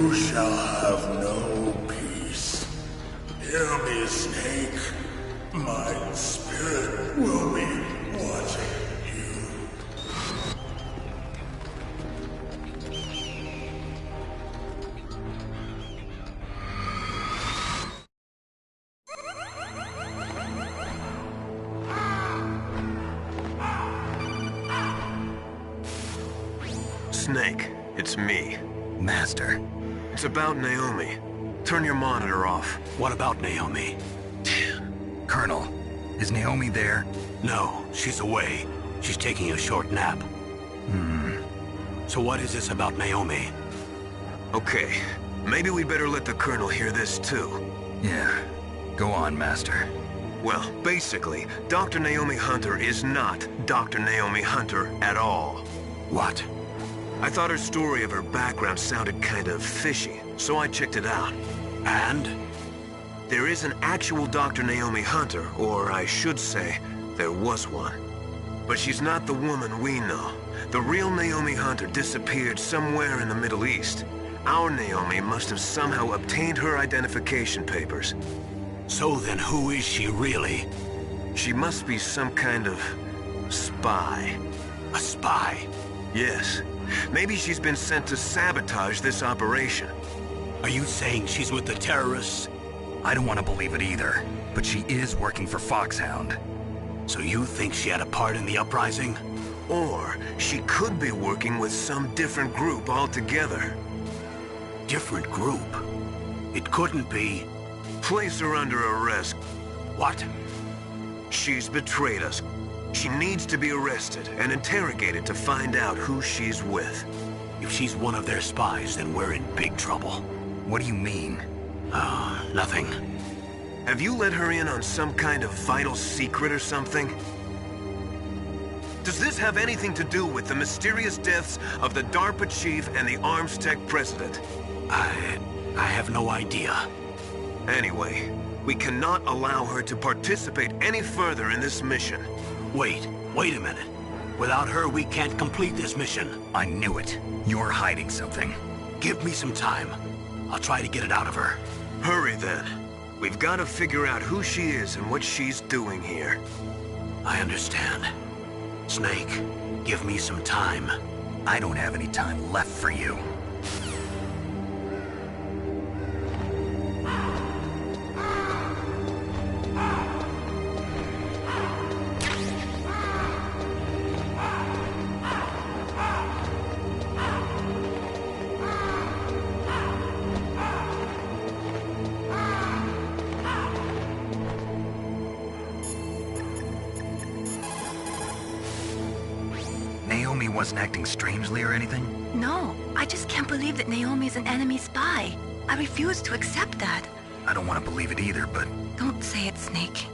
You shall have no peace. Hear me, Snake. My spirit will be watching you. Snake, it's me. Master. It's about Naomi. Turn your monitor off. What about Naomi? Colonel, is Naomi there? No, she's away. She's taking a short nap. So what is this about Naomi? Okay, maybe we better let the Colonel hear this too. Yeah. Go on, Master. Well, basically, Dr. Naomi Hunter is not Dr. Naomi Hunter at all. What? I thought her story of her background sounded kind of fishy, so I checked it out. And? There is an actual Dr. Naomi Hunter, or I should say, there was one. But she's not the woman we know. The real Naomi Hunter disappeared somewhere in the Middle East. Our Naomi must have somehow obtained her identification papers. So then who is she really? She must be some kind of spy. A spy? Yes. Maybe she's been sent to sabotage this operation. Are you saying she's with the terrorists? I don't want to believe it either, but she is working for Foxhound. So you think she had a part in the uprising? Or she could be working with some different group altogether. Different group? It couldn't be. Place her under arrest. What? She's betrayed us. She needs to be arrested and interrogated to find out who she's with. If she's one of their spies, then we're in big trouble. What do you mean? Nothing. Have you let her in on some kind of vital secret or something? Does this have anything to do with the mysterious deaths of the DARPA chief and the ArmsTech president? I have no idea. Anyway, we cannot allow her to participate any further in this mission. Wait a minute. Without her, we can't complete this mission. I knew it. You're hiding something. Give me some time. I'll try to get it out of her. Hurry then. We've got to figure out who she is and what she's doing here. I understand. Snake, give me some time. I don't have any time left for you. Naomi wasn't acting strangely or anything? No, I just can't believe that Naomi's an enemy spy. I refuse to accept that. I don't want to believe it either, but... Don't say it, Snake.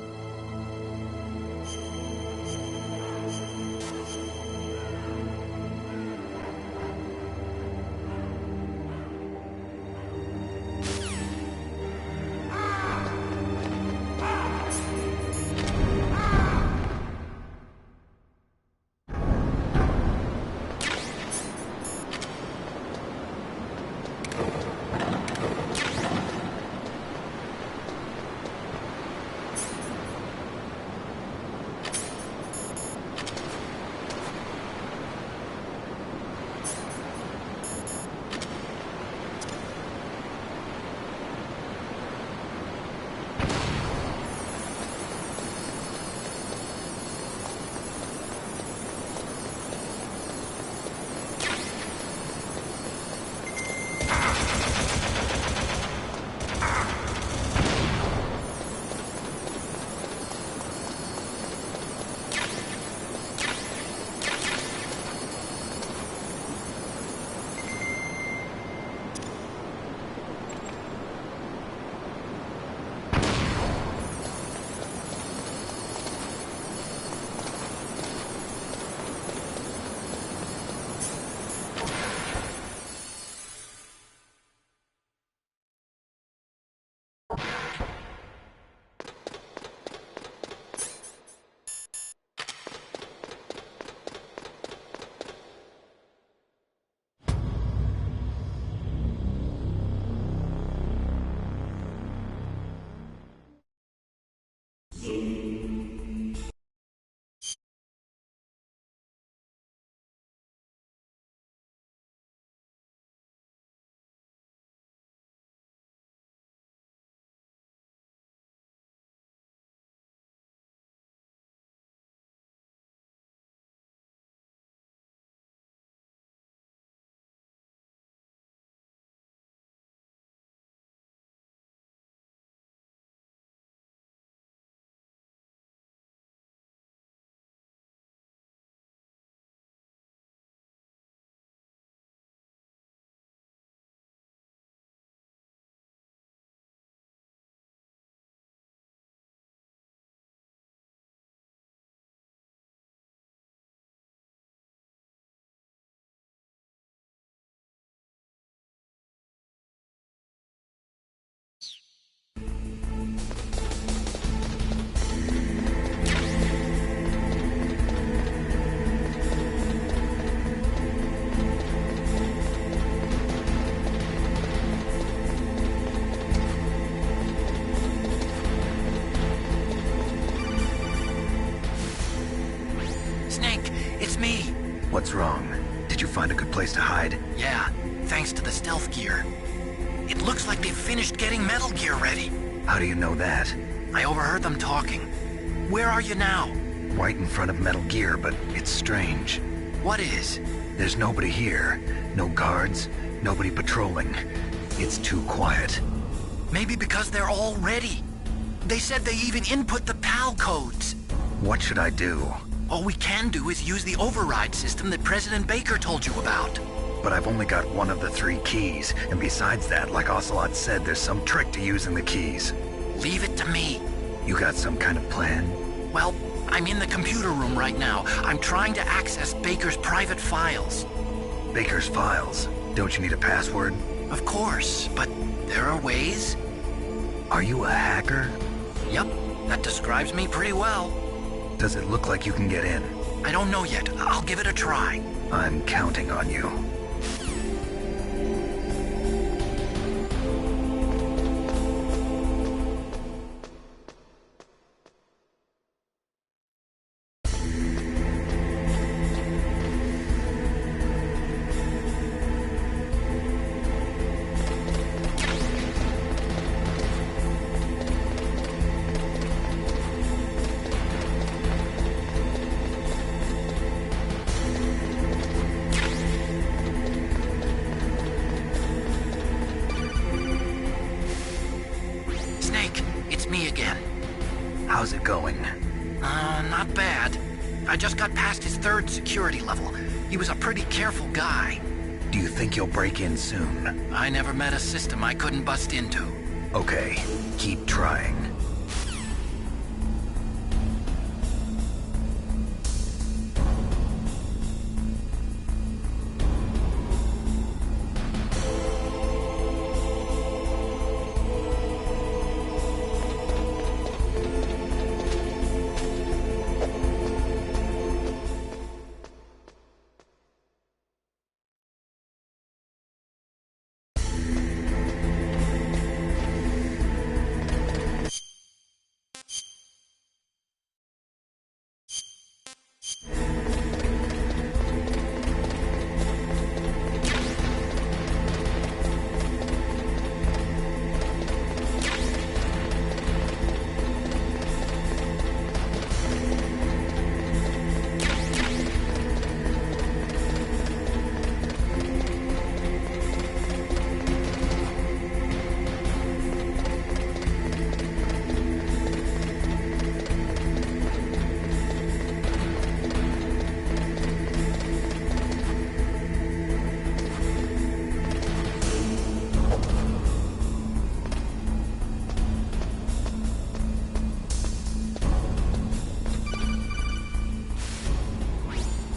What's wrong? Did you find a good place to hide? Yeah, thanks to the stealth gear. It looks like they've finished getting Metal Gear ready. How do you know that? I overheard them talking. Where are you now? Right in front of Metal Gear, but it's strange. What is? There's nobody here. No guards, nobody patrolling. It's too quiet. Maybe because they're all ready. They said they even input the PAL codes. What should I do? All we can do is use the override system that President Baker told you about. But I've only got one of the 3 keys, and besides that, like Ocelot said, there's some trick to using the keys. Leave it to me. You got some kind of plan? Well, I'm in the computer room right now. I'm trying to access Baker's private files. Baker's files? Don't you need a password? Of course, but there are ways. Are you a hacker? Yep, that describes me pretty well. Does it look like you can get in? I don't know yet. I'll give it a try. I'm counting on you. How's it going? Not bad. I just got past his 3rd security level. He was a pretty careful guy. Do you think you'll break in soon? I never met a system I couldn't bust into. Okay, keep trying.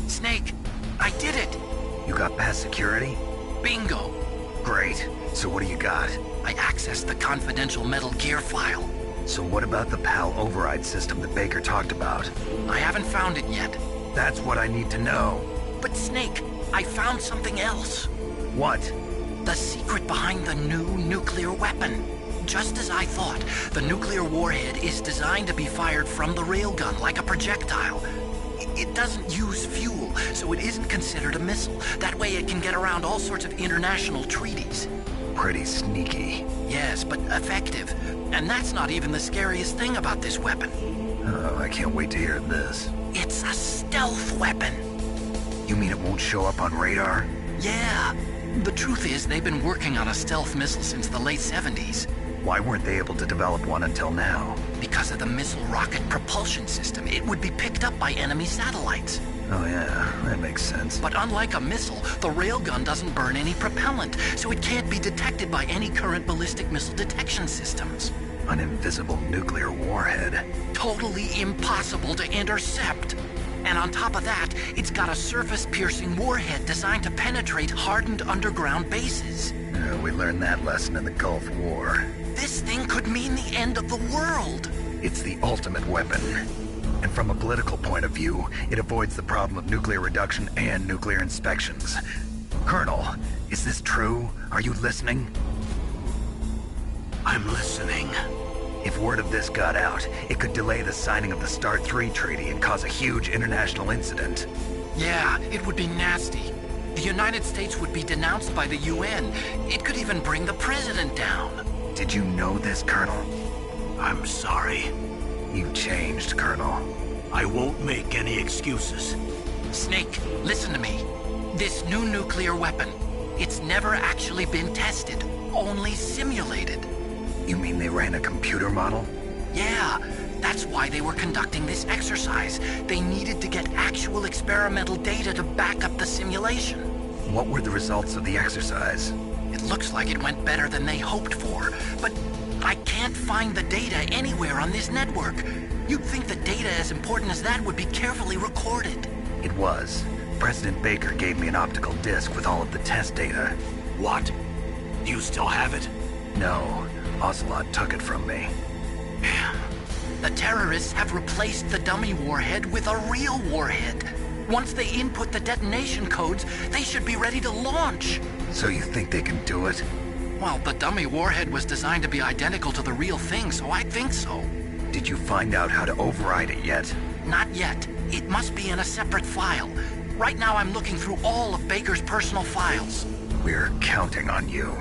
Snake, I did it! You got past security? Bingo! Great. So what do you got? I accessed the confidential Metal Gear file. So what about the PAL override system that Baker talked about? I haven't found it yet. That's what I need to know. But Snake, I found something else. What? The secret behind the new nuclear weapon. Just as I thought, the nuclear warhead is designed to be fired from the railgun like a projectile. It doesn't use fuel, so it isn't considered a missile. That way it can get around all sorts of international treaties. Pretty sneaky. Yes, but effective. And that's not even the scariest thing about this weapon. Oh, I can't wait to hear this. It's a stealth weapon. You mean it won't show up on radar? Yeah. The truth is, they've been working on a stealth missile since the late 70s. Why weren't they able to develop one until now? Because of the missile rocket propulsion system, it would be picked up by enemy satellites. Oh yeah, that makes sense. But unlike a missile, the railgun doesn't burn any propellant, so it can't be detected by any current ballistic missile detection systems. An invisible nuclear warhead. Totally impossible to intercept. And on top of that, it's got a surface-piercing warhead designed to penetrate hardened underground bases. We learned that lesson in the Gulf War. This thing could mean the end of the world. It's the ultimate weapon. And from a political point of view, it avoids the problem of nuclear reduction and nuclear inspections. Colonel, is this true? Are you listening? I'm listening. If word of this got out, it could delay the signing of the START 3 treaty and cause a huge international incident. Yeah, it would be nasty. The United States would be denounced by the UN. It could even bring the president down. Did you know this, Colonel? I'm sorry. You changed, Colonel. I won't make any excuses. Snake, listen to me. This new nuclear weapon, it's never actually been tested, only simulated. You mean they ran a computer model? Yeah, that's why they were conducting this exercise. They needed to get actual experimental data to back up the simulation. What were the results of the exercise? It looks like it went better than they hoped for, but I can't find the data anywhere on this network. You'd think the data as important as that would be carefully recorded. It was. President Baker gave me an optical disc with all of the test data. What? You still have it? No, Ocelot took it from me. The terrorists have replaced the dummy warhead with a real warhead. Once they input the detonation codes, they should be ready to launch. So you think they can do it? Well, the dummy warhead was designed to be identical to the real thing, so I think so. Did you find out how to override it yet? Not yet. It must be in a separate file. Right now I'm looking through all of Baker's personal files. We're counting on you.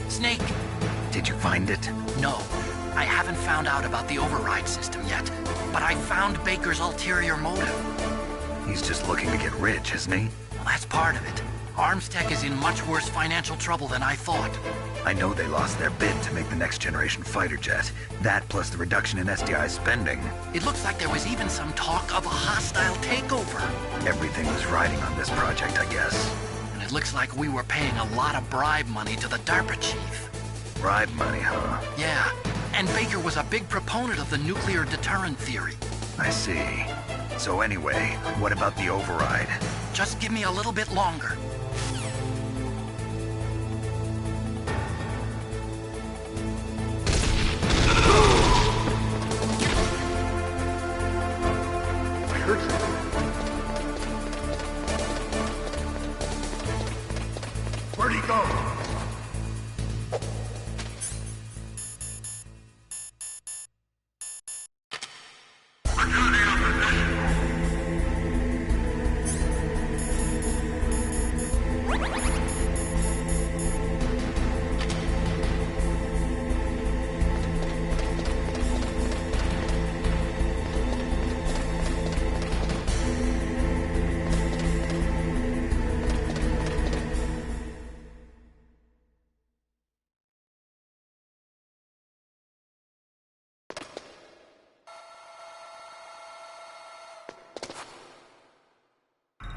Snake! Did you find it? No. I haven't found out about the override system yet, but I found Baker's ulterior motive. He's just looking to get rich, isn't he? Well, that's part of it. Armstech is in much worse financial trouble than I thought. I know they lost their bid to make the next generation fighter jet. That plus the reduction in SDI spending. It looks like there was even some talk of a hostile takeover. Everything was riding on this project, I guess. And it looks like we were paying a lot of bribe money to the DARPA chief. Bribe money, huh? Yeah, and Baker was a big proponent of the nuclear deterrent theory. I see. So anyway, what about the override? Just give me a little bit longer. Where'd he go?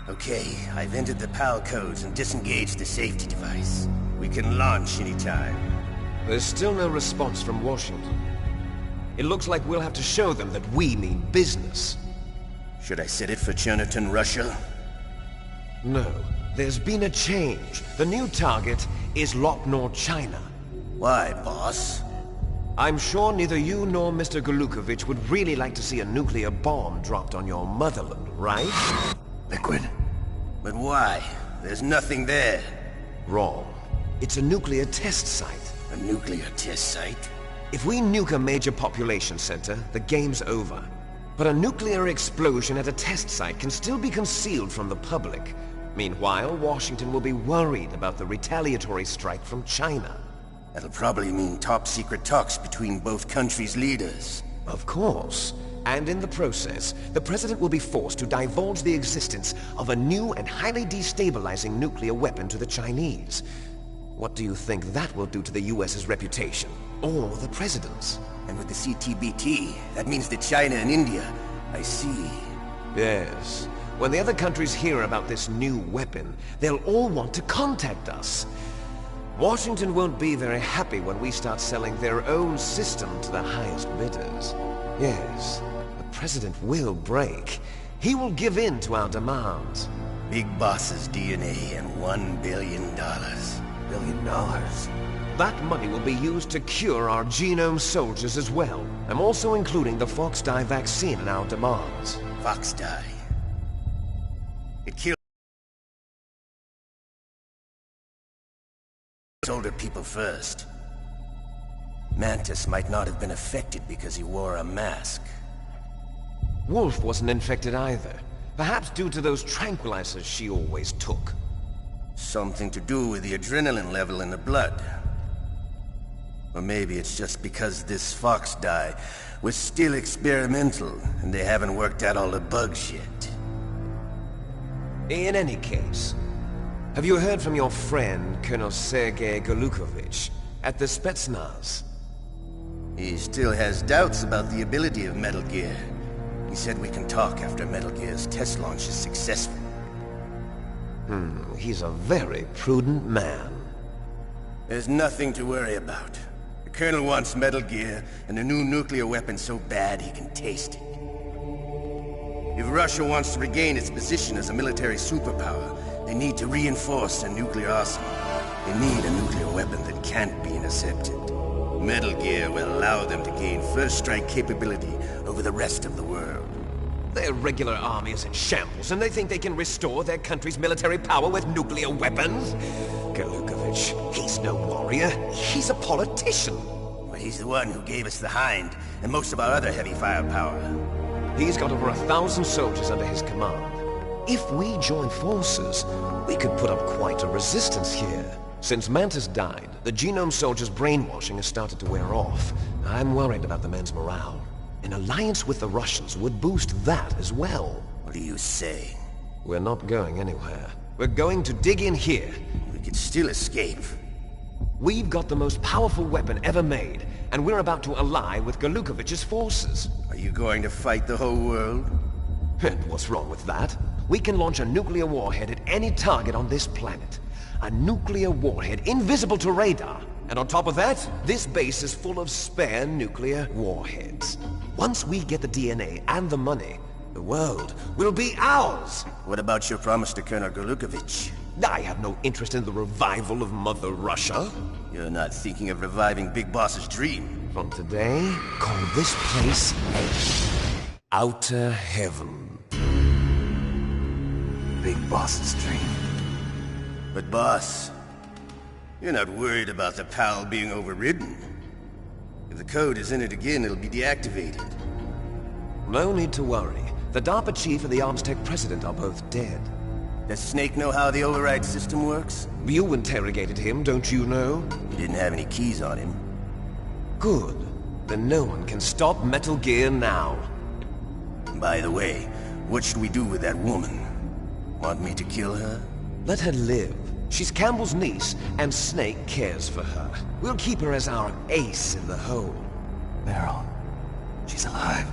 Okay, I've entered the PAL codes and disengaged the safety device. We can launch anytime. There's still no response from Washington. It looks like we'll have to show them that we mean business. Should I set it for Cherniton, Russia? No, there's been a change. The new target is Lopnor, China. Why, boss? I'm sure neither you nor Mr. Golukovich would really like to see a nuclear bomb dropped on your motherland, right? Liquid? But why? There's nothing there. Wrong. It's a nuclear test site. A nuclear test site? If we nuke a major population center, the game's over. But a nuclear explosion at a test site can still be concealed from the public. Meanwhile, Washington will be worried about the retaliatory strike from China. That'll probably mean top-secret talks between both countries' leaders. Of course. And in the process, the President will be forced to divulge the existence of a new and highly destabilizing nuclear weapon to the Chinese. What do you think that will do to the US's reputation? Or the President's? And with the CTBT, that means that China and India... I see. Yes. When the other countries hear about this new weapon, they'll all want to contact us. Washington won't be very happy when we start selling their own system to the highest bidders. Yes, the President will break. He will give in to our demands. Big Boss's DNA and $1 billion. $1 billion? That money will be used to cure our genome soldiers as well. I'm also including the Foxdie vaccine in our demands. Foxdie? It killed older people first. Mantis might not have been affected because he wore a mask. Wolf wasn't infected either. Perhaps due to those tranquilizers she always took. Something to do with the adrenaline level in the blood. Or maybe it's just because this Fox dye was still experimental, and they haven't worked out all the bugs yet. In any case, have you heard from your friend, Colonel Sergei Golukovich, at the Spetsnaz? He still has doubts about the ability of Metal Gear. He said we can talk after Metal Gear's test launch is successful. He's a very prudent man. There's nothing to worry about. The Colonel wants Metal Gear and a new nuclear weapon so bad he can taste it. If Russia wants to regain its position as a military superpower, they need to reinforce their nuclear arsenal. They need a nuclear weapon that can't be intercepted. Metal Gear will allow them to gain first strike capability over the rest of the world. Their regular army is in shambles, and they think they can restore their country's military power with nuclear weapons? Golukovich, he's no warrior. He's a politician. But he's the one who gave us the Hind and most of our other heavy firepower. He's got over 1,000 soldiers under his command. If we join forces, we could put up quite a resistance here. Since Mantis died, the Genome soldiers' brainwashing has started to wear off. I'm worried about the men's morale. An alliance with the Russians would boost that as well. What do you say? We're not going anywhere. We're going to dig in here. We could still escape. We've got the most powerful weapon ever made, and we're about to ally with Golukovich's forces. Are you going to fight the whole world? And what's wrong with that? We can launch a nuclear warhead at any target on this planet. A nuclear warhead invisible to radar. And on top of that, this base is full of spare nuclear warheads. Once we get the DNA and the money, the world will be ours! What about your promise to Colonel Golukovich? I have no interest in the revival of Mother Russia. You're not thinking of reviving Big Boss's dream. From today, call this place Outer Heaven. Big Boss's dream. But boss, you're not worried about the PAL being overridden. If the code is in it again, it'll be deactivated. No need to worry. The DARPA chief and the ArmsTech president are both dead. Does Snake know how the override system works? You interrogated him, don't you know? He didn't have any keys on him. Good. Then no one can stop Metal Gear now. By the way, what should we do with that woman? Want me to kill her? Let her live. She's Campbell's niece, and Snake cares for her. We'll keep her as our ace in the hole. Meryl, she's alive.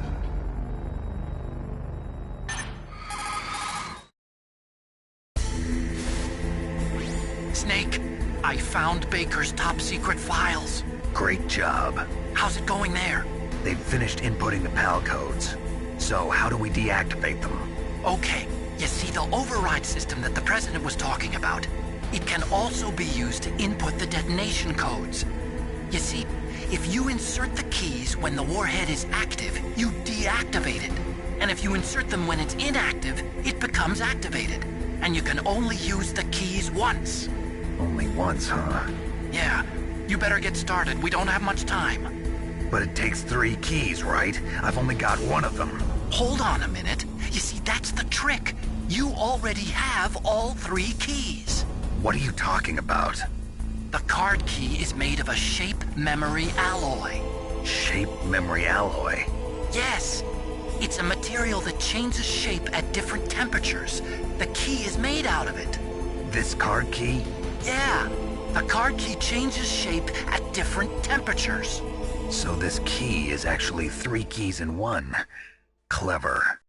Snake, I found Baker's top-secret files. Great job. How's it going there? They've finished inputting the PAL codes. So how do we deactivate them? Okay, you see the override system that the President was talking about? It can also be used to input the detonation codes. You see, if you insert the keys when the warhead is active, you deactivate it. And if you insert them when it's inactive, it becomes activated. And you can only use the keys once. Only once, huh? Yeah, you better get started. We don't have much time. But it takes 3 keys, right? I've only got 1 of them. Hold on a minute. You see, that's the trick. You already have all 3 keys. What are you talking about? The card key is made of a shape memory alloy. Shape memory alloy? Yes. It's a material that changes shape at different temperatures. The key is made out of it. This card key? Yeah. The card key changes shape at different temperatures. So this key is actually 3 keys in 1. Clever.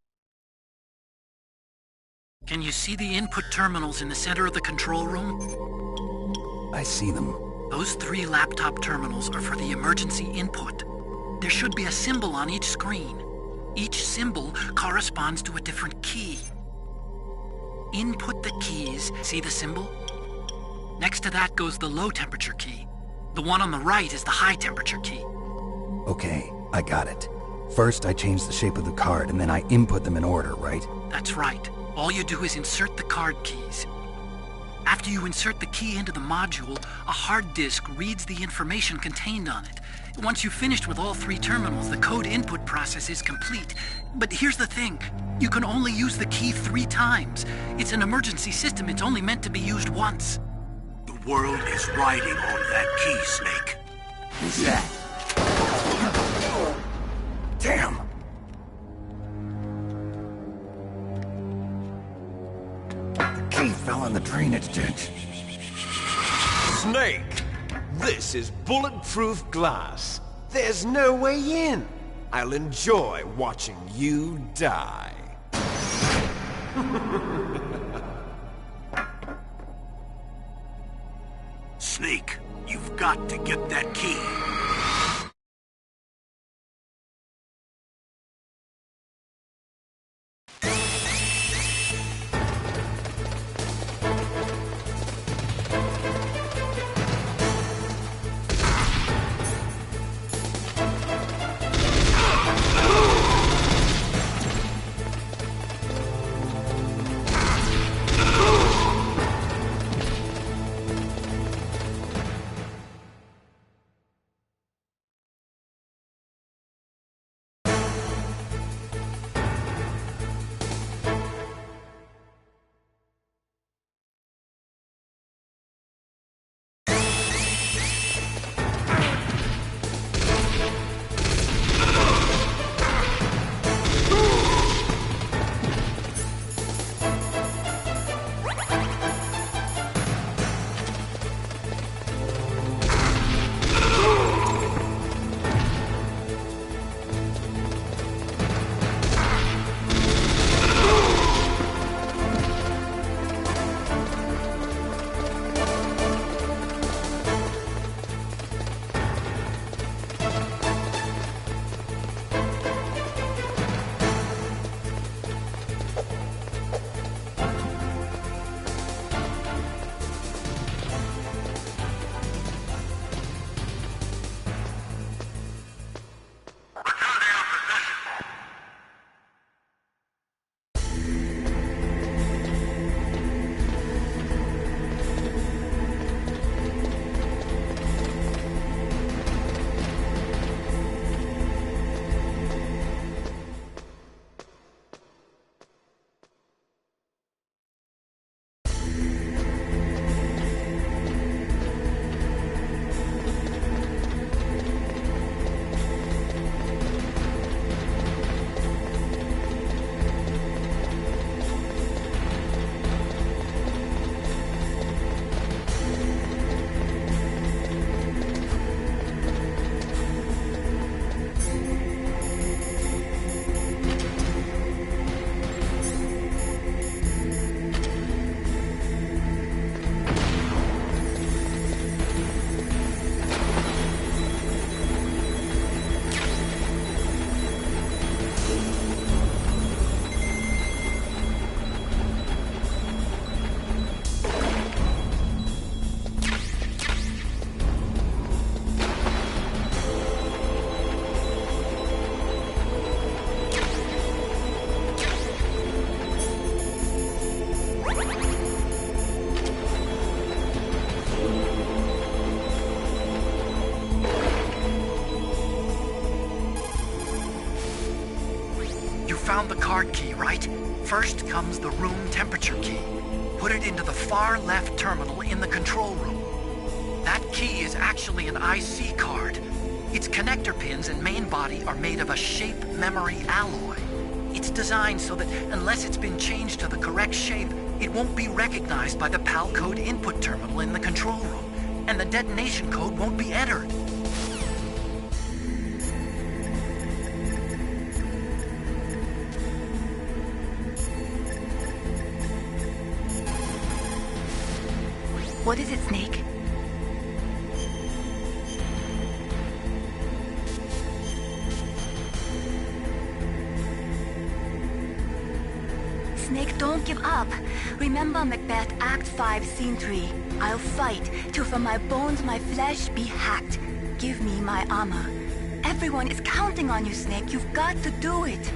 Can you see the input terminals in the center of the control room? I see them. Those 3 laptop terminals are for the emergency input. There should be a symbol on each screen. Each symbol corresponds to a different key. Input the keys. See the symbol? Next to that goes the low temperature key. The one on the right is the high temperature key. Okay, I got it. First, I change the shape of the card, and then I input them in order, right? That's right. All you do is insert the card keys. After you insert the key into the module, a hard disk reads the information contained on it. Once you've finished with all 3 terminals, the code input process is complete. But here's the thing. You can only use the key 3 times. It's an emergency system. It's only meant to be used once. The world is riding on that key, Snake. Who's that? Damn! The key fell in the drainage ditch. Snake! This is bulletproof glass. There's no way in. I'll enjoy watching you die. Snake, you've got to get that key. Found the card key, right? First comes the room temperature key. Put it into the far left terminal in the control room. That key is actually an IC card. Its connector pins and main body are made of a shape memory alloy. It's designed so that unless it's been changed to the correct shape, it won't be recognized by the PAL code input terminal in the control room, and the detonation code won't be entered. What is it, Snake? Snake, don't give up. Remember Macbeth Act 5, Scene 3. I'll fight till from my bones my flesh be hacked. Give me my armor. Everyone is counting on you, Snake. You've got to do it.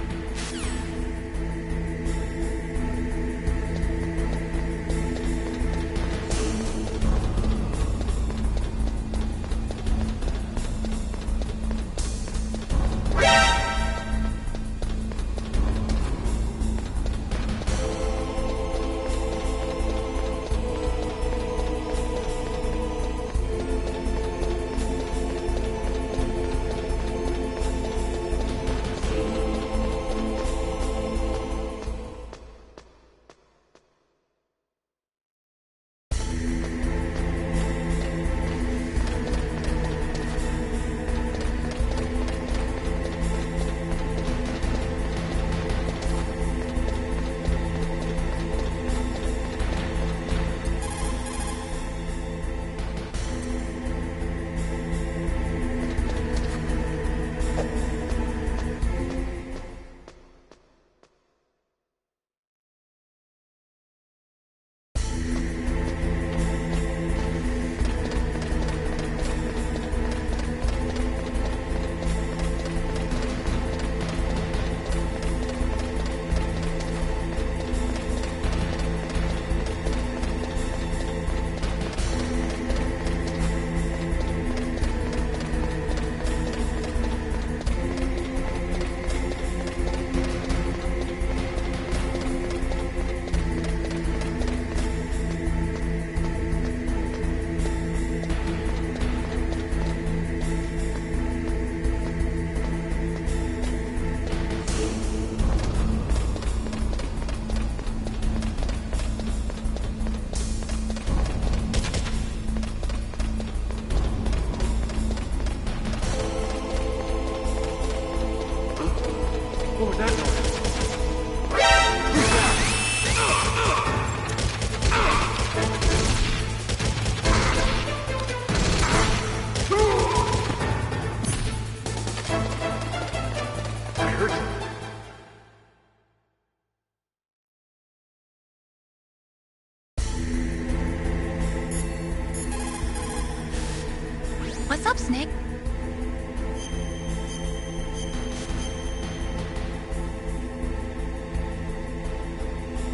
What's up, Snake?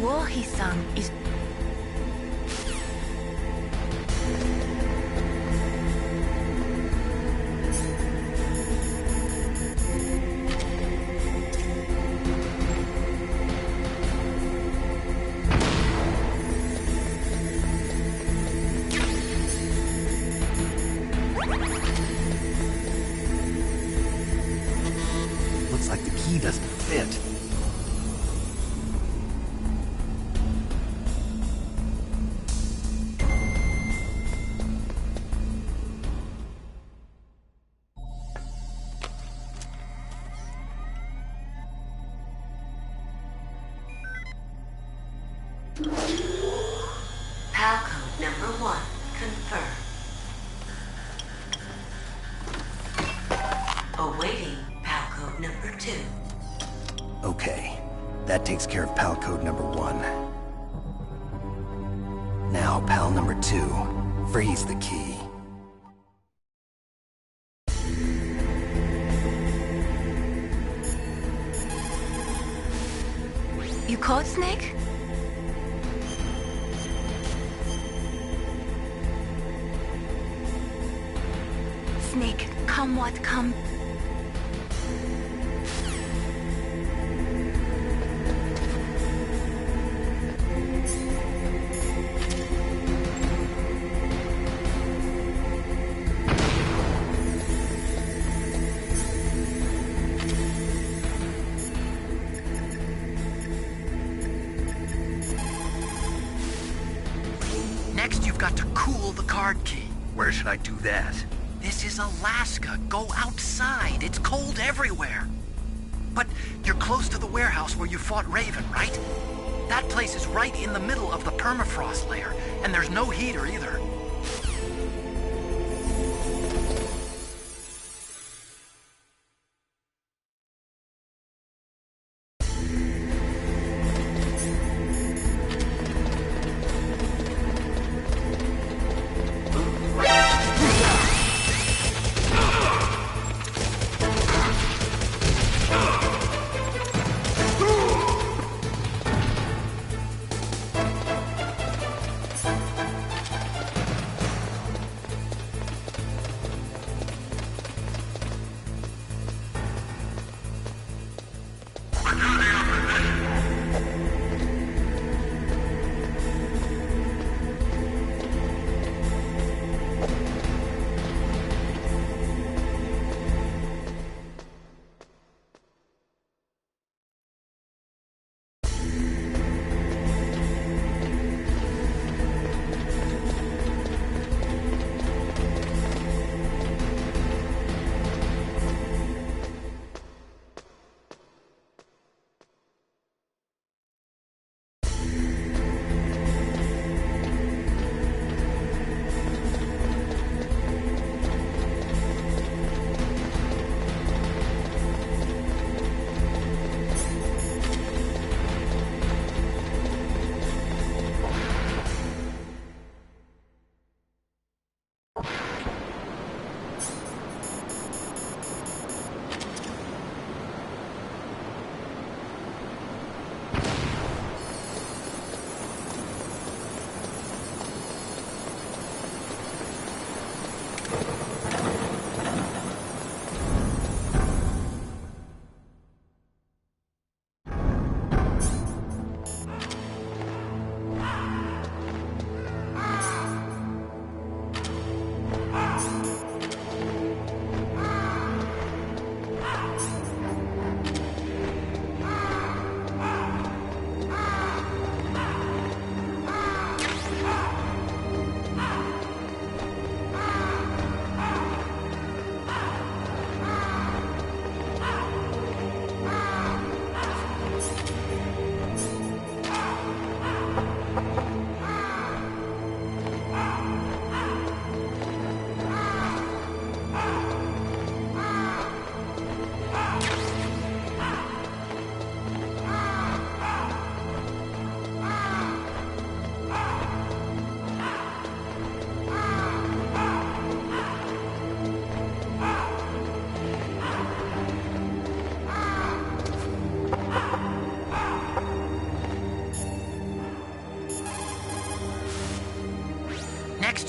Wohi-san is... Looks like the key doesn't fit. PAL code number 1, confirmed. Awaiting PAL code number 2. Okay, that takes care of PAL code number 1. Now, PAL number 2, freeze the key. You called, Snake? Snake, come what come. Next, you've got to cool the card key. Where should I do that? This is Alaska. Go outside. It's cold everywhere. But you're close to the warehouse where you fought Raven, right? That place is right in the middle of the permafrost layer, and there's no heater either.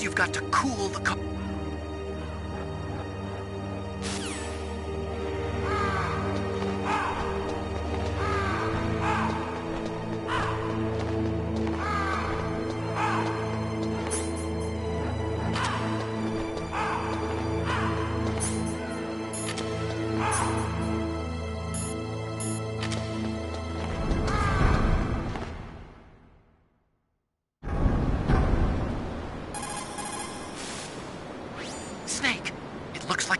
First, you've got to cool the car. Snake, it looks like...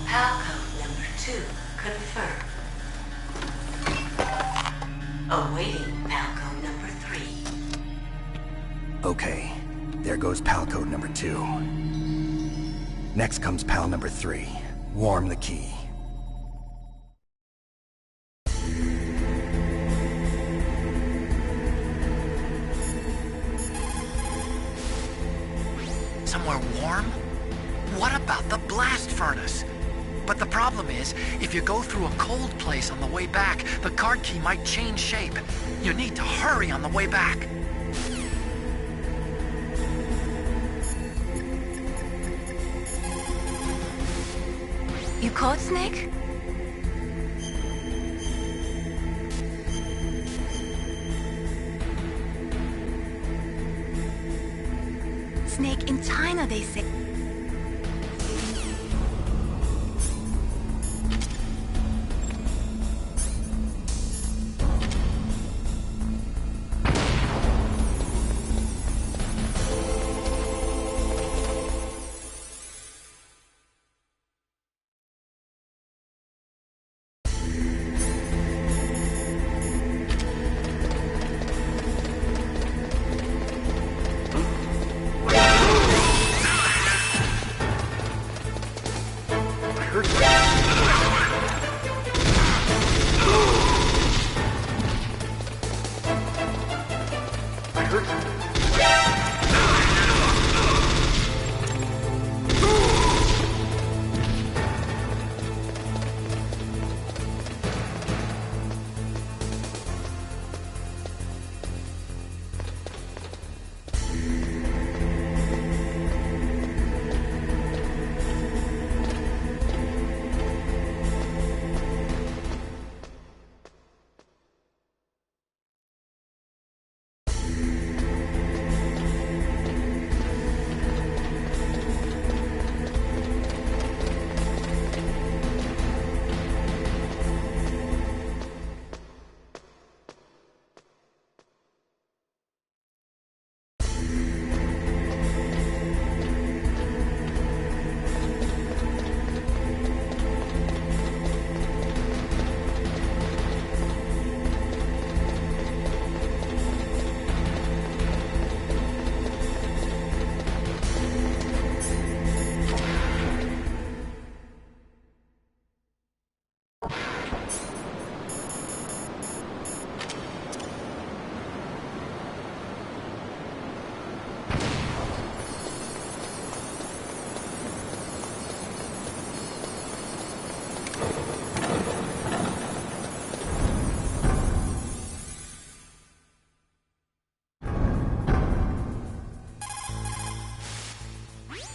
Palcode number 2 confirmed. Awaiting Palcode number 3. Okay, there goes pal code number 2. Next comes pal number 3. Warm the key. Somewhere warm? What about the blast furnace? But the problem is, if you go through a cold place on the way back, the card key might change shape. You need to hurry on the way back. You caught Snake? Snake, in China they say...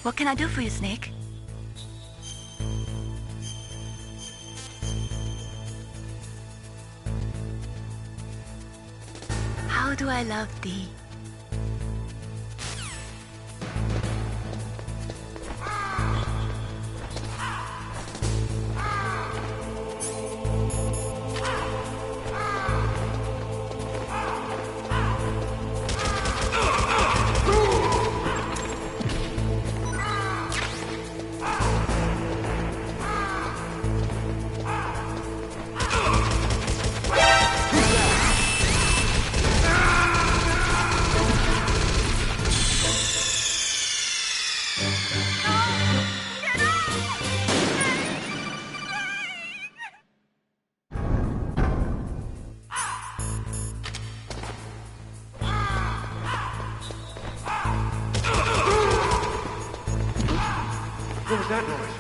What can I do for you, Snake? How do I love thee? What was that noise?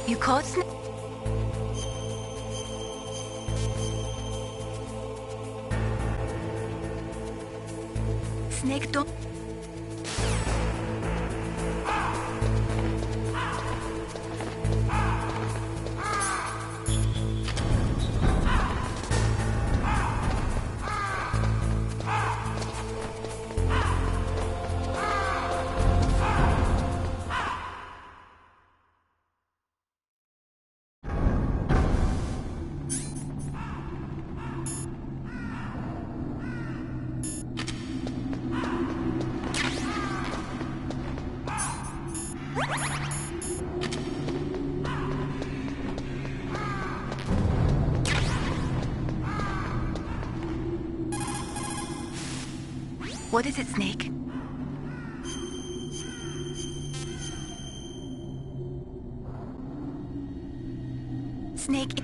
You caught Snake? Snake, don't... What is it, Snake? Snake...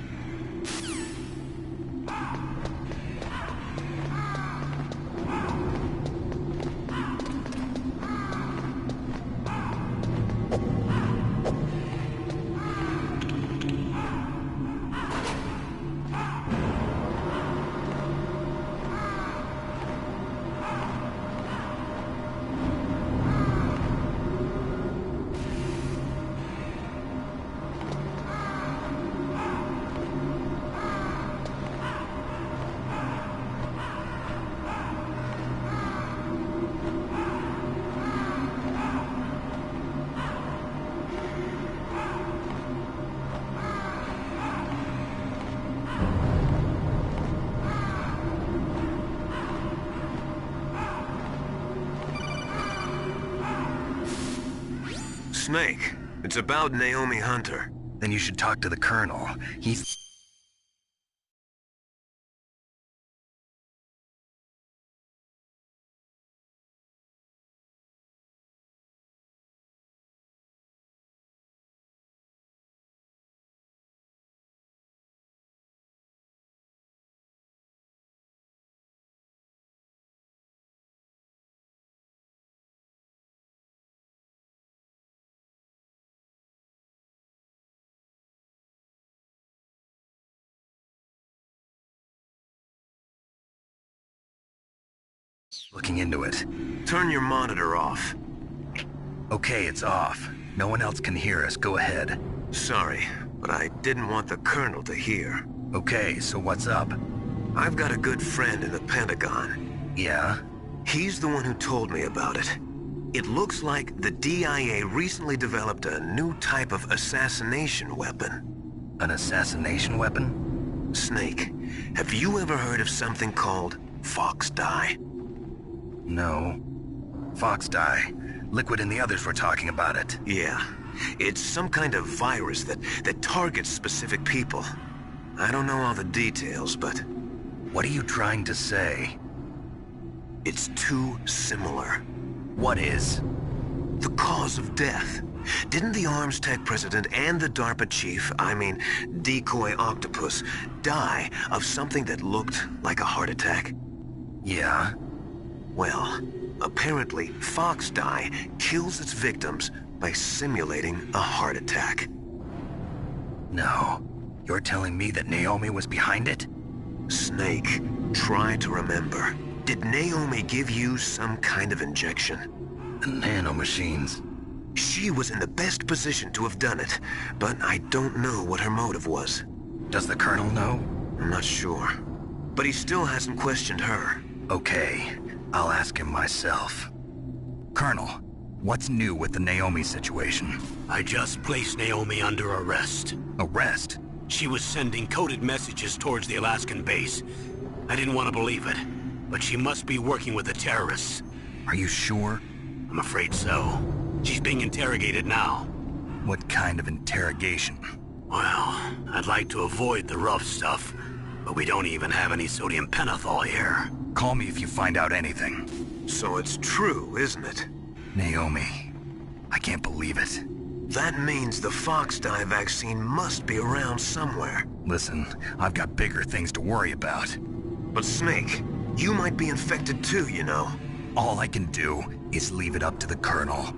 Snake, it's about Naomi Hunter. Then you should talk to the Colonel. He's... looking into it. Turn your monitor off. Okay, it's off. No one else can hear us. Go ahead. Sorry, but I didn't want the Colonel to hear. Okay, so what's up? I've got a good friend in the Pentagon. Yeah? He's the one who told me about it. It looks like the DIA recently developed a new type of assassination weapon. An assassination weapon? Snake, have you ever heard of something called Fox Dye? No. Fox Dye. Liquid and the others were talking about it. Yeah. It's some kind of virus that targets specific people. I don't know all the details, but... What are you trying to say? It's too similar. What is? The cause of death. Didn't the Arms Tech president and the DARPA chief, Decoy Octopus, die of something that looked like a heart attack? Yeah? Well, apparently Fox Dye kills its victims by simulating a heart attack. No. You're telling me that Naomi was behind it? Snake, try to remember. Did Naomi give you some kind of injection? The nanomachines. She was in the best position to have done it, but I don't know what her motive was. Does the Colonel know? I'm not sure. But he still hasn't questioned her. Okay, I'll ask him myself. Colonel, what's new with the Naomi situation? I just placed Naomi under arrest. Arrest? She was sending coded messages towards the Alaskan base. I didn't want to believe it, but she must be working with the terrorists. Are you sure? I'm afraid so. She's being interrogated now. What kind of interrogation? Well, I'd like to avoid the rough stuff, but we don't even have any sodium pentothal here. Call me if you find out anything. So it's true, isn't it? Naomi. I can't believe it. That means the Fox Dye vaccine must be around somewhere. Listen, I've got bigger things to worry about. But Snake, you might be infected too, you know. All I can do is leave it up to the Colonel.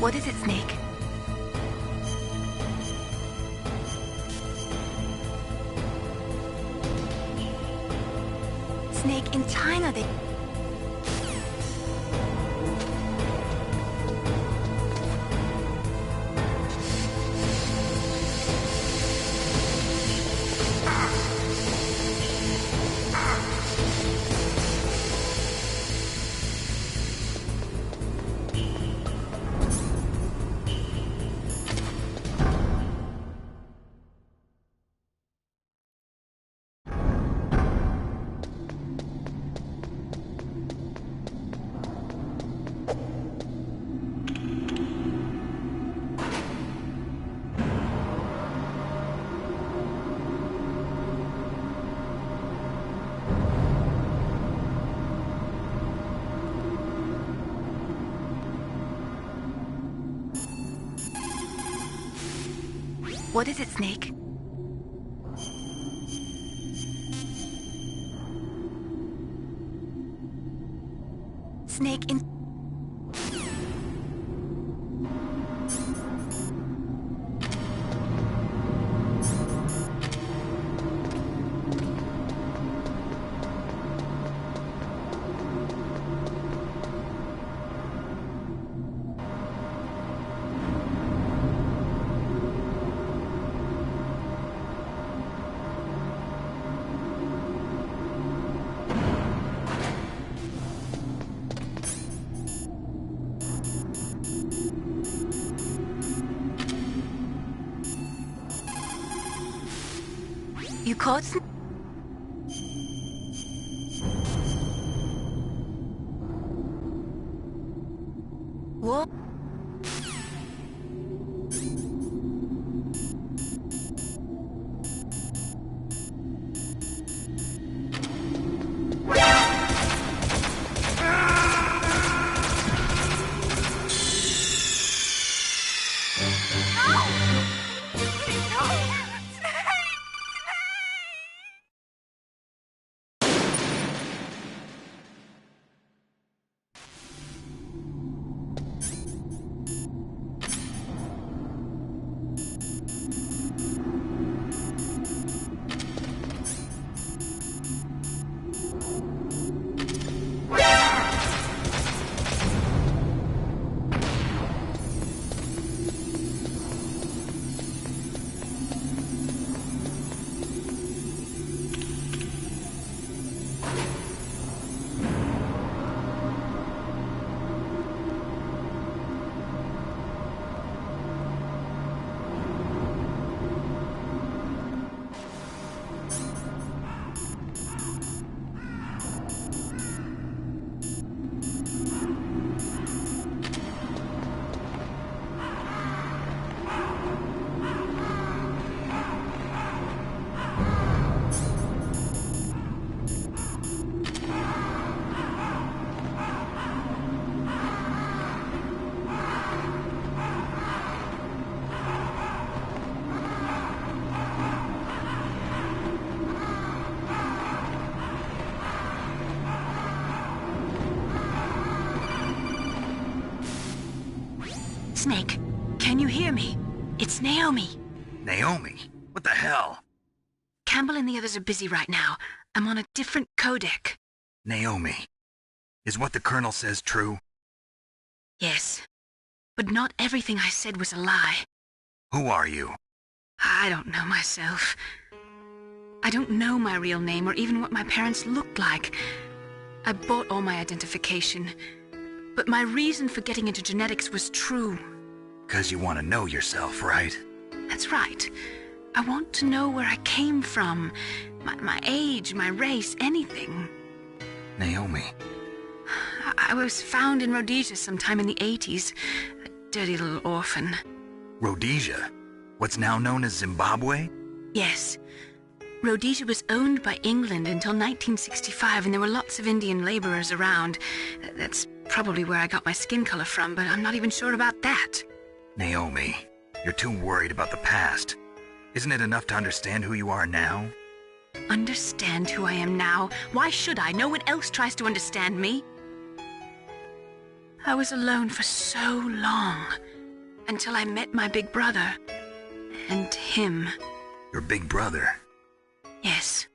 What is it, Snake? Snake, in China, they... What is it, Snake? Snake, in... You caught Snake? What? Snake, can you hear me? It's Naomi. Naomi? What the hell? Campbell and the others are busy right now. I'm on a different codec. Naomi, is what the Colonel says true? Yes, but not everything I said was a lie. Who are you? I don't know myself. I don't know my real name or even what my parents looked like. I bought all my identification. But my reason for getting into genetics was true. 'Cause you want to know yourself, right? That's right. I want to know where I came from. My age, my race, anything. Naomi. I was found in Rhodesia sometime in the 80s. A dirty little orphan. Rhodesia? What's now known as Zimbabwe? Yes. Rhodesia was owned by England until 1965, and there were lots of Indian laborers around. That's probably where I got my skin color from, but I'm not even sure about that. Naomi, you're too worried about the past. Isn't it enough to understand who you are now? Understand who I am now? Why should I? No one else tries to understand me. I was alone for so long. Until I met my big brother. And him. Your big brother? Yes.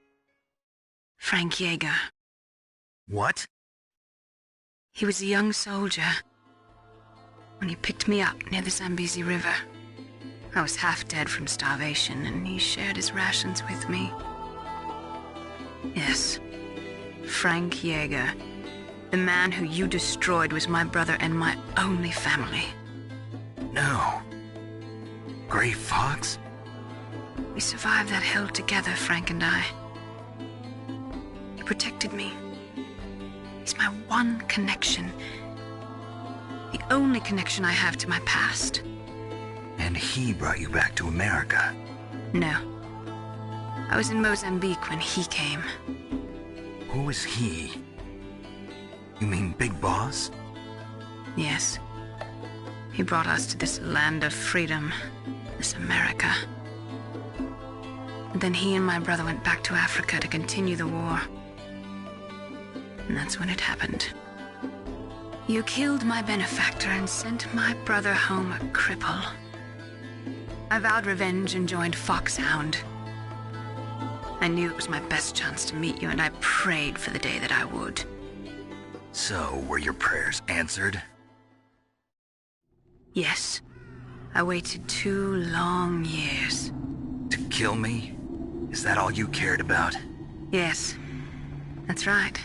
Frank Yeager. What? He was a young soldier when he picked me up near the Zambezi River. I was half dead from starvation, and he shared his rations with me. Yes, Frank Yeager. The man who you destroyed was my brother and my only family. No. Gray Fox? We survived that hell together, Frank and I. He protected me. He's my one connection. The only connection I have to my past. And he brought you back to America? No. I was in Mozambique when he came. Who is he? You mean Big Boss? Yes. He brought us to this land of freedom, this America. And then he and my brother went back to Africa to continue the war. And that's when it happened. You killed my benefactor and sent my brother home a cripple. I vowed revenge and joined Foxhound. I knew it was my best chance to meet you, and I prayed for the day that I would. So, were your prayers answered? Yes. I waited 2 long years. To kill me? Is that all you cared about? Yes. That's right.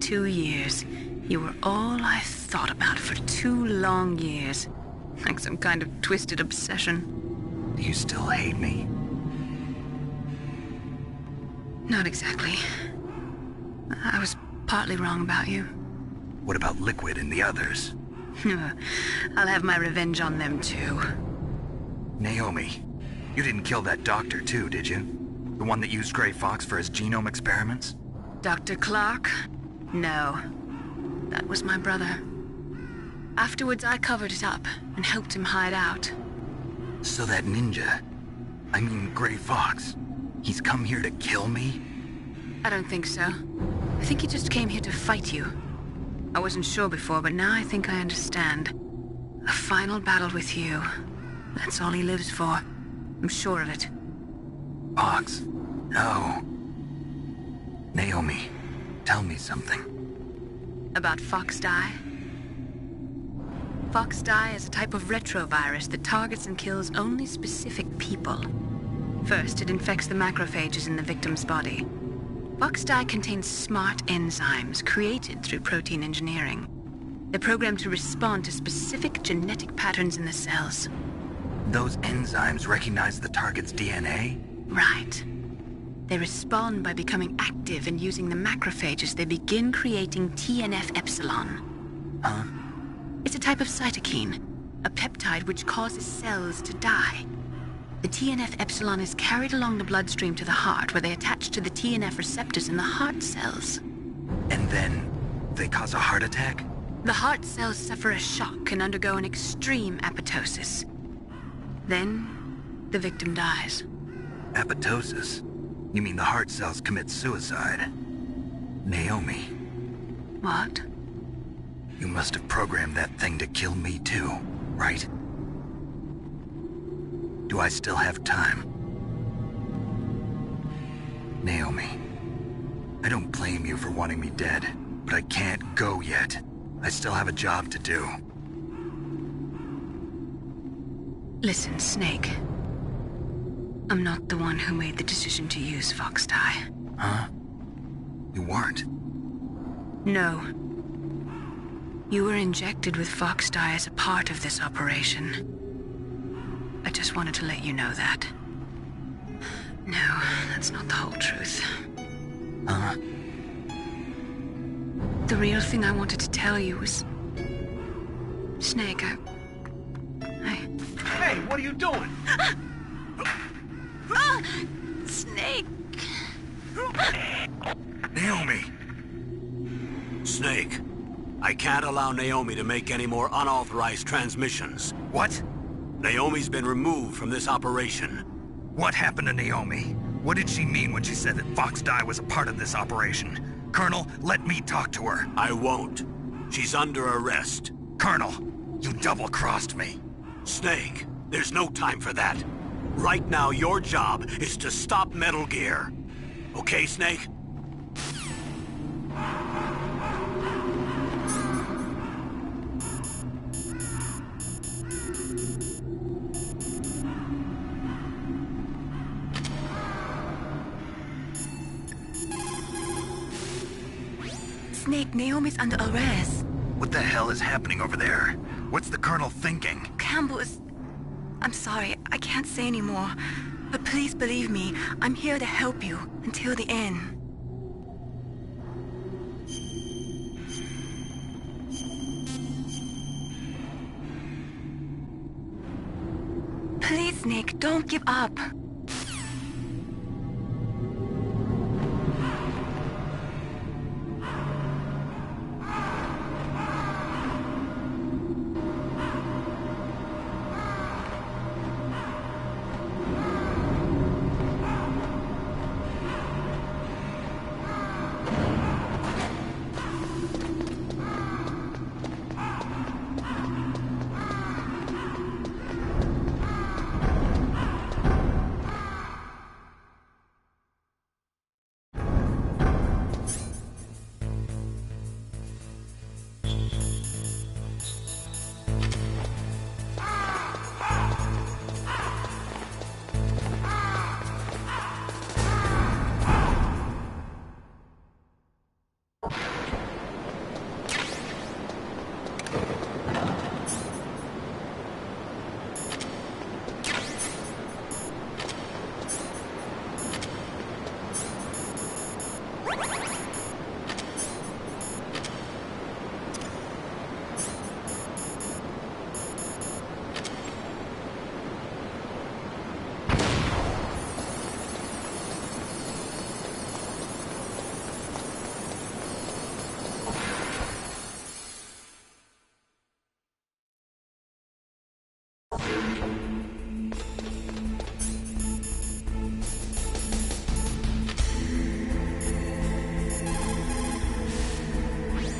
2 years. You were all I thought about for 2 long years. Like some kind of twisted obsession. Do you still hate me? Not exactly. I was partly wrong about you. What about Liquid and the others? I'll have my revenge on them too. Naomi, you didn't kill that doctor too, did you? The one that used Gray Fox for his genome experiments? Dr. Clark? No. That was my brother. Afterwards, I covered it up and helped him hide out. So that ninja, I mean Gray Fox, he's come here to kill me? I don't think so. I think he just came here to fight you. I wasn't sure before, but now I think I understand. A final battle with you. That's all he lives for. I'm sure of it. Fox, no. Naomi, tell me something. About FoxDie? FoxDie is a type of retrovirus that targets and kills only specific people. First, it infects the macrophages in the victim's body. FoxDie contains smart enzymes created through protein engineering. They're programmed to respond to specific genetic patterns in the cells. Those enzymes recognize the target's DNA? Right. They respond by becoming active and using the macrophages. They begin creating TNF-epsilon. Huh? It's a type of cytokine, a peptide which causes cells to die. The TNF-epsilon is carried along the bloodstream to the heart, where they attach to the TNF receptors in the heart cells. And then they cause a heart attack? The heart cells suffer a shock and undergo an extreme apoptosis. Then, the victim dies. Apoptosis? You mean the heart cells commit suicide? Naomi. What? You must have programmed that thing to kill me too, right? Do I still have time? Naomi, I don't blame you for wanting me dead, but I can't go yet. I still have a job to do. Listen, Snake. I'm not the one who made the decision to use FoxDie. Huh? You weren't? No. You were injected with FoxDie as a part of this operation. I just wanted to let you know that. No, that's not the whole truth. Huh? The real thing I wanted to tell you was... Snake, I... Hey, what are you doing? Snake! Naomi! Snake, I can't allow Naomi to make any more unauthorized transmissions. What? Naomi's been removed from this operation. What happened to Naomi? What did she mean when she said that FoxDie was a part of this operation? Colonel, let me talk to her. I won't. She's under arrest. Colonel, you double-crossed me. Snake, there's no time for that. Right now, your job is to stop Metal Gear. Okay, Snake? Snake, Naomi's under arrest. What the hell is happening over there? What's the Colonel thinking? Campbell is... I'm sorry, I can't say anymore. But please believe me, I'm here to help you until the end. Please, Snake, don't give up.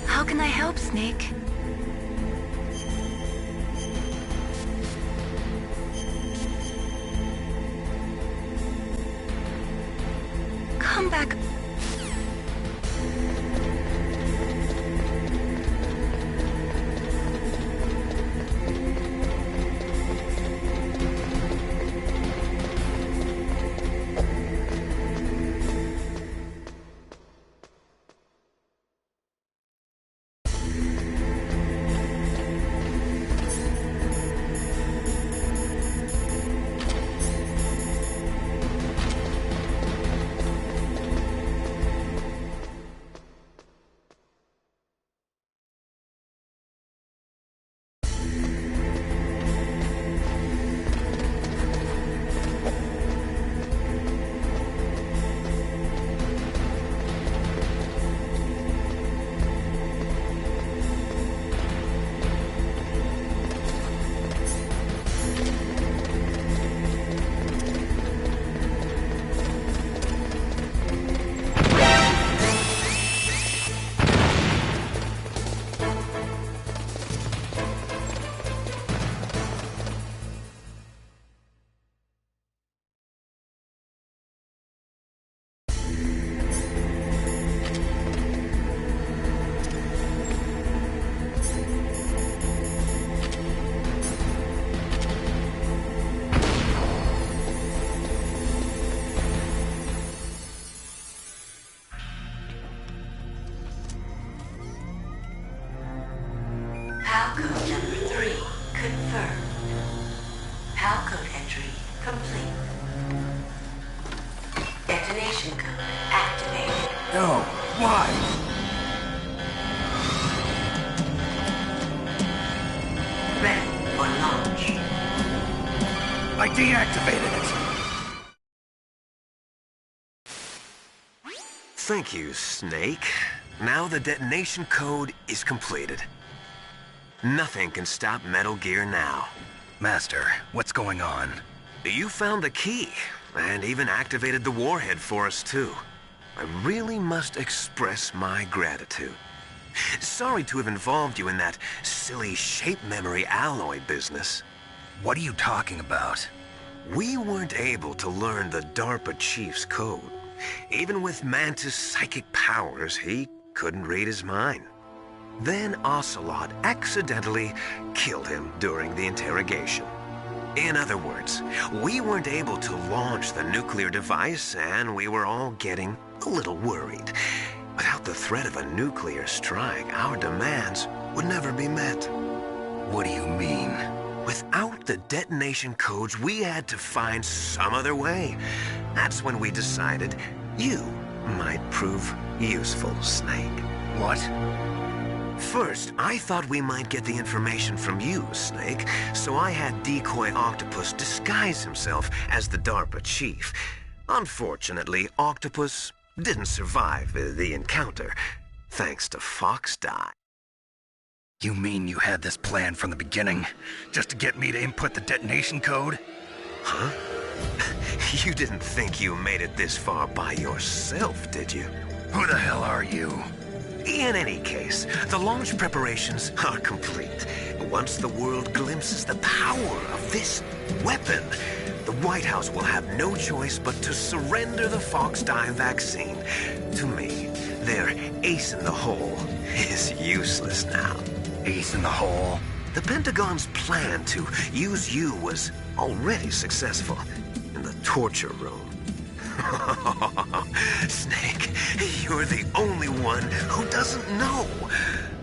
How can I help, Snake? Come back. Palcode number 3 confirmed. Palcode entry complete. Detonation code activated. No, why? Ready for launch. I deactivated it. Thank you, Snake. Now the detonation code is completed. Nothing can stop Metal Gear now. Master, what's going on? You found the key, and even activated the warhead for us, too. I really must express my gratitude. Sorry to have involved you in that silly shape memory alloy business. What are you talking about? We weren't able to learn the DARPA chief's code. Even with Mantis' psychic powers, he couldn't read his mind. Then Ocelot accidentally killed him during the interrogation. In other words, we weren't able to launch the nuclear device, and we were all getting a little worried. Without the threat of a nuclear strike, our demands would never be met. What do you mean? Without the detonation codes, we had to find some other way. That's when we decided you might prove useful, Snake. What? First, I thought we might get the information from you, Snake, so I had Decoy Octopus disguise himself as the DARPA chief. Unfortunately, Octopus didn't survive the encounter, thanks to Fox Die. You mean you had this plan from the beginning, just to get me to input the detonation code? Huh? You didn't think you made it this far by yourself, did you? Who the hell are you? In any case, the launch preparations are complete. Once the world glimpses the power of this weapon, the White House will have no choice but to surrender the Fox Die vaccine to me. Their ace in the hole is useless now. Ace in the hole? The Pentagon's plan to use you was already successful in the torture room. Snake, you're the only one who doesn't know.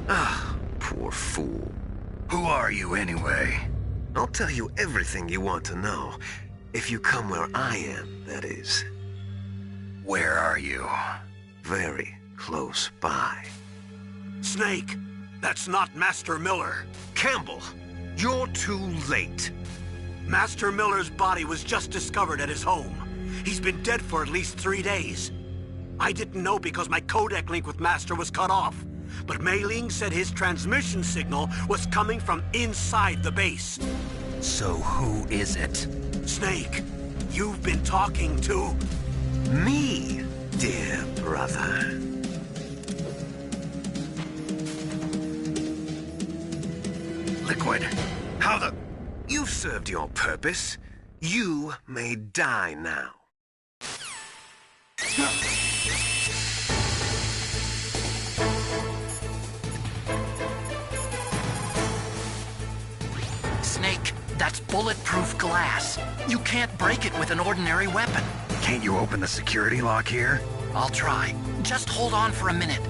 Ah, poor fool. Who are you anyway? I'll tell you everything you want to know. If you come where I am, that is. Where are you? Very close by. Snake, that's not Master Miller. Campbell, you're too late. Master Miller's body was just discovered at his home. He's been dead for at least 3 days. I didn't know because my codec link with Master was cut off. But Mei Ling said his transmission signal was coming from inside the base. So who is it? Snake, you've been talking to... me, dear brother. Liquid, how the... You've served your purpose. You may die now. Snake, that's bulletproof glass. You can't break it with an ordinary weapon. Can't you open the security lock here? I'll try. Just hold on for a minute.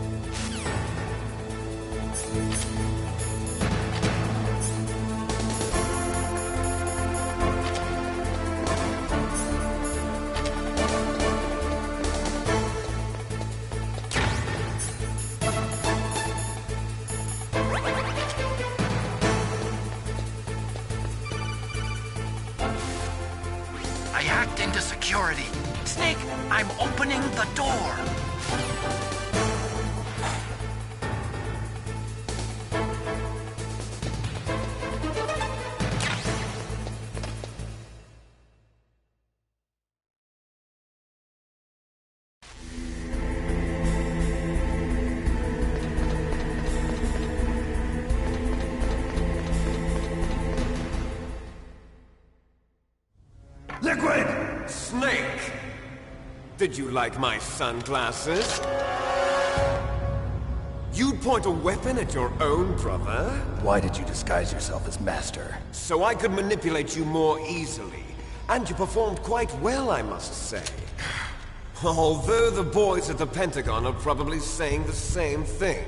I hacked into security. Snake, I'm opening the door. Liquid! Snake! Did you like my sunglasses? You'd point a weapon at your own brother? Why did you disguise yourself as Master? So I could manipulate you more easily. And you performed quite well, I must say. Although the boys at the Pentagon are probably saying the same thing.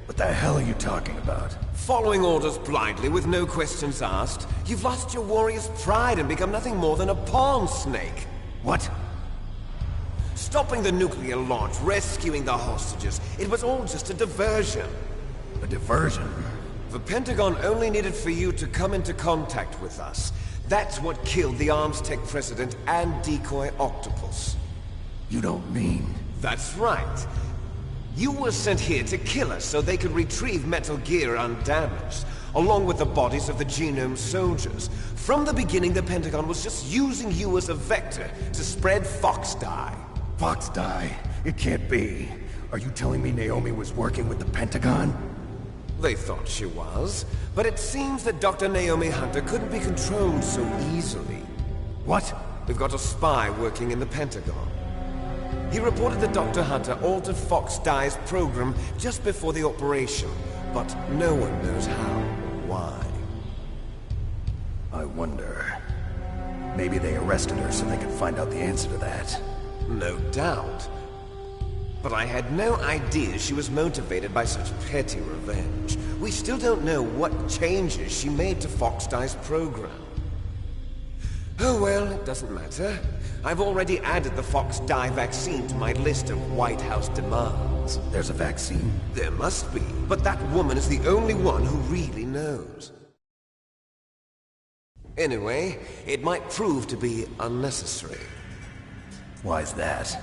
What the hell are you talking about? Following orders blindly with no questions asked, you've lost your warrior's pride and become nothing more than a pawn, Snake. What? Stopping the nuclear launch, rescuing the hostages, it was all just a diversion. A diversion? The Pentagon only needed for you to come into contact with us. That's what killed the Armstech president and Decoy Octopus. You don't mean... That's right. You were sent here to kill us so they could retrieve Metal Gear undamaged, along with the bodies of the Genome soldiers. From the beginning, the Pentagon was just using you as a vector to spread Fox Die. Fox Die? It can't be. Are you telling me Naomi was working with the Pentagon? They thought she was, but it seems that Dr. Naomi Hunter couldn't be controlled so easily. What? We've got a spy working in the Pentagon. He reported that Dr. Hunter altered Fox Dye's program just before the operation, but no one knows how or why. I wonder... maybe they arrested her so they could find out the answer to that. No doubt. But I had no idea she was motivated by such petty revenge. We still don't know what changes she made to Fox Dye's program. Oh well, it doesn't matter. I've already added the Fox Dye vaccine to my list of White House demands. There's a vaccine? There must be, but that woman is the only one who really knows. Anyway, it might prove to be unnecessary. Why's that?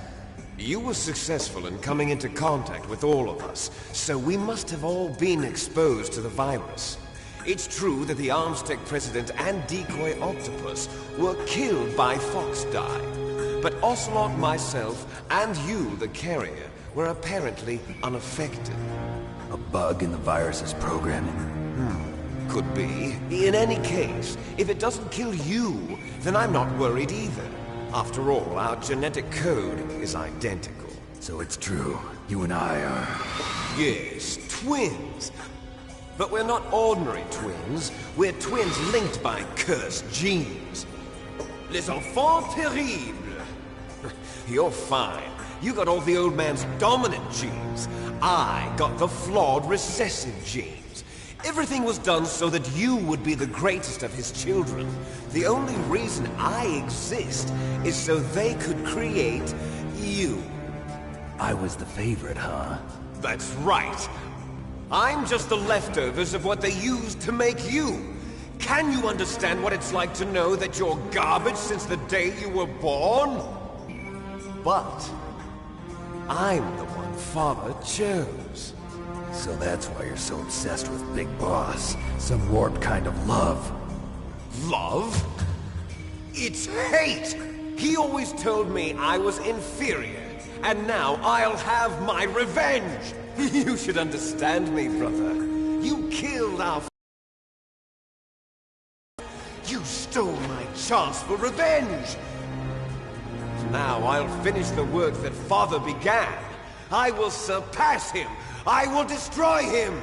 You were successful in coming into contact with all of us, so we must have all been exposed to the virus. It's true that the Armstech president and Decoy Octopus were killed by Fox Dye, but Ocelot, myself, and you, the carrier, were apparently unaffected. A bug in the virus's programming? Could be. In any case, if it doesn't kill you, then I'm not worried either. After all, our genetic code is identical. So it's true. You and I are... Yes, twins. But we're not ordinary twins. We're twins linked by cursed genes. Les enfants terribles. You're fine. You got all the old man's dominant genes. I got the flawed recessive genes. Everything was done so that you would be the greatest of his children. The only reason I exist is so they could create you. I was the favorite, huh? That's right. I'm just the leftovers of what they used to make you. Can you understand what it's like to know that you're garbage since the day you were born? But I'm the one Father chose. So that's why you're so obsessed with Big Boss. Some warped kind of love. Love? It's hate! He always told me I was inferior, and now I'll have my revenge! You should understand me, brother. You killed our... You stole my chance for revenge! Now I'll finish the work that Father began. I will surpass him! I will destroy him!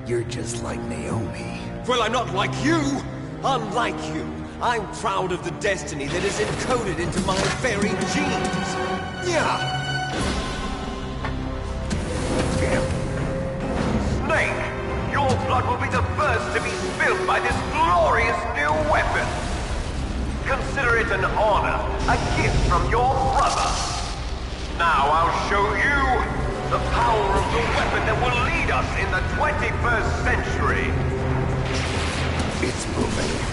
You're just like Naomi. Well, I'm not like you! Unlike you, I'm proud of the destiny that is encoded into my very genes! Yeah! Snake, your blood will be the first to be spilled by this glorious new weapon! Consider it an honor, a gift from your brother! Now I'll show you the power of the weapon that will lead us in the 21st century! It's moving.